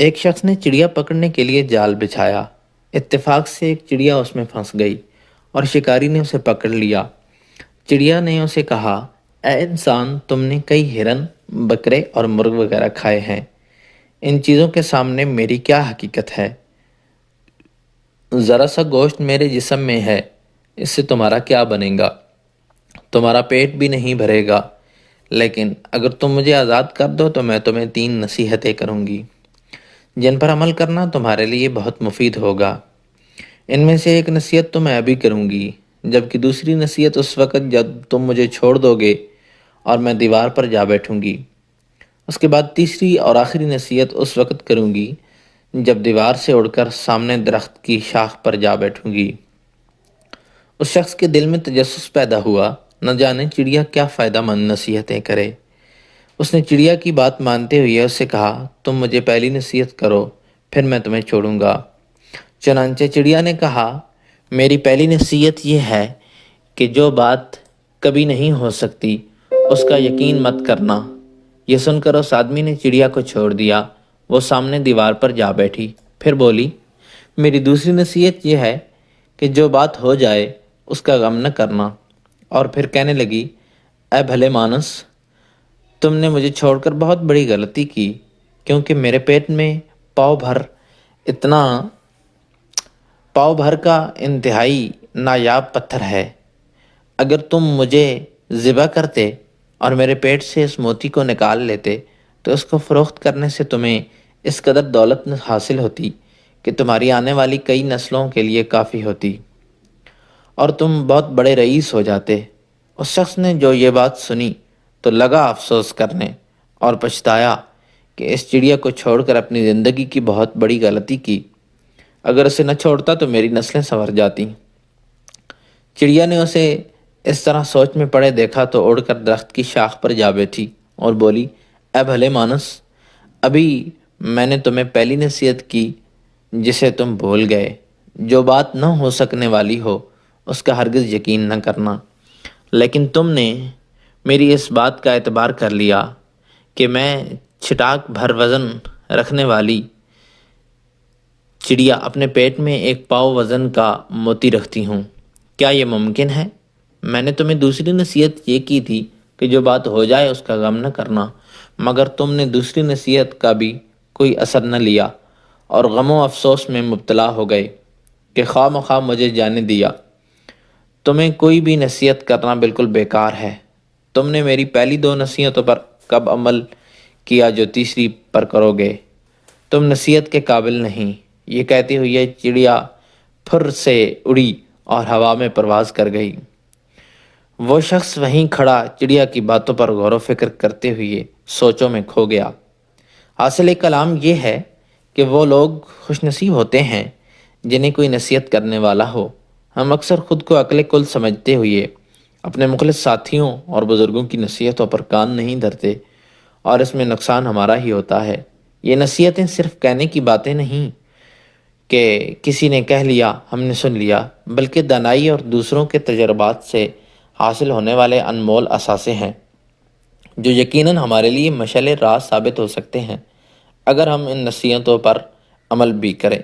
ایک شخص نے چڑیا پکڑنے کے لیے جال بچھایا۔ اتفاق سے ایک چڑیا اس میں پھنس گئی اور شکاری نے اسے پکڑ لیا۔ چڑیا نے اسے کہا، اے انسان، تم نے کئی ہرن، بکرے اور مرغ وغیرہ کھائے ہیں۔ ان چیزوں کے سامنے میری کیا حقیقت ہے؟ ذرا سا گوشت میرے جسم میں ہے، اس سے تمہارا کیا بنے گا؟ تمہارا پیٹ بھی نہیں بھرے گا۔ لیکن اگر تم مجھے آزاد کر دو تو میں تمہیں 3 نصیحتیں کروں گی جن پر عمل کرنا تمہارے لیے بہت مفید ہوگا۔ ان میں سے ایک نصیحت تو میں ابھی کروں گی، جبکہ دوسری نصیحت اس وقت جب تم مجھے چھوڑ دو گے اور میں دیوار پر جا بیٹھوں گی۔ اس کے بعد تیسری اور آخری نصیحت اس وقت کروں گی جب دیوار سے اڑ کر سامنے درخت کی شاخ پر جا بیٹھوں گی۔ اس شخص کے دل میں تجسس پیدا ہوا، نہ جانے چڑیا کیا فائدہ مند نصیحتیں کرے۔ اس نے چڑیا کی بات مانتے ہوئے اس سے کہا، تم مجھے پہلی نصیحت کرو، پھر میں تمہیں چھوڑوں گا۔ چنانچہ چڑیا نے کہا، میری پہلی نصیحت یہ ہے کہ جو بات کبھی نہیں ہو سکتی اس کا یقین مت کرنا۔ یہ سن کر اس آدمی نے چڑیا کو چھوڑ دیا۔ وہ سامنے دیوار پر جا بیٹھی، پھر بولی، میری دوسری نصیحت یہ ہے کہ جو بات ہو جائے اس کا غم نہ کرنا۔ اور پھر کہنے لگی، اے بھلے مانس، تم نے مجھے چھوڑ کر بہت بڑی غلطی کی، کیونکہ میرے پیٹ میں پاؤ بھر اتنا پاؤ بھر کا انتہائی نایاب پتھر ہے۔ اگر تم مجھے ذبح کرتے اور میرے پیٹ سے اس موتی کو نکال لیتے تو اس کو فروخت کرنے سے تمہیں اس قدر دولت حاصل ہوتی کہ تمہاری آنے والی کئی نسلوں کے لیے کافی ہوتی اور تم بہت بڑے رئیس ہو جاتے۔ اس شخص نے جو یہ بات سنی تو لگا افسوس کرنے اور پچھتایا کہ اس چڑیا کو چھوڑ کر اپنی زندگی کی بہت بڑی غلطی کی۔ اگر اسے نہ چھوڑتا تو میری نسلیں سنور جاتی۔ چڑیا نے اسے اس طرح سوچ میں پڑے دیکھا تو اڑ کر درخت کی شاخ پر جا بیٹھی اور بولی، اے بھلے مانس، ابھی میں نے تمہیں پہلی نصیحت کی جسے تم بھول گئے۔ جو بات نہ ہو سکنے والی ہو اس کا ہرگز یقین نہ کرنا، لیکن تم نے میری اس بات کا اعتبار کر لیا کہ میں چھٹاک بھر وزن رکھنے والی چڑیا اپنے پیٹ میں ایک پاؤ وزن کا موتی رکھتی ہوں۔ کیا یہ ممکن ہے؟ میں نے تمہیں دوسری نصیحت یہ کی تھی کہ جو بات ہو جائے اس کا غم نہ کرنا، مگر تم نے دوسری نصیحت کا بھی کوئی اثر نہ لیا اور غم و افسوس میں مبتلا ہو گئے کہ خواہ مخواہ مجھے جانے دیا۔ تمہیں کوئی بھی نصیحت کرنا بالکل بیکار ہے۔ تم نے میری پہلی 2 نصیحتوں پر کب عمل کیا جو تیسری پر کرو گے؟ تم نصیحت کے قابل نہیں۔ یہ کہتے ہوئے چڑیا پھر سے اڑی اور ہوا میں پرواز کر گئی۔ وہ شخص وہیں کھڑا چڑیا کی باتوں پر غور و فکر کرتے ہوئے سوچوں میں کھو گیا۔ حاصل کلام یہ ہے کہ وہ لوگ خوش نصیب ہوتے ہیں جنہیں کوئی نصیحت کرنے والا ہو۔ ہم اکثر خود کو عقل کل سمجھتے ہوئے اپنے مخلص ساتھیوں اور بزرگوں کی نصیحتوں پر کان نہیں دھرتے اور اس میں نقصان ہمارا ہی ہوتا ہے۔ یہ نصیحتیں صرف کہنے کی باتیں نہیں کہ کسی نے کہہ لیا ہم نے سن لیا، بلکہ دانائی اور دوسروں کے تجربات سے حاصل ہونے والے انمول اثاثے ہیں جو یقیناً ہمارے لیے مشعل راہ ثابت ہو سکتے ہیں اگر ہم ان نصیحتوں پر عمل بھی کریں۔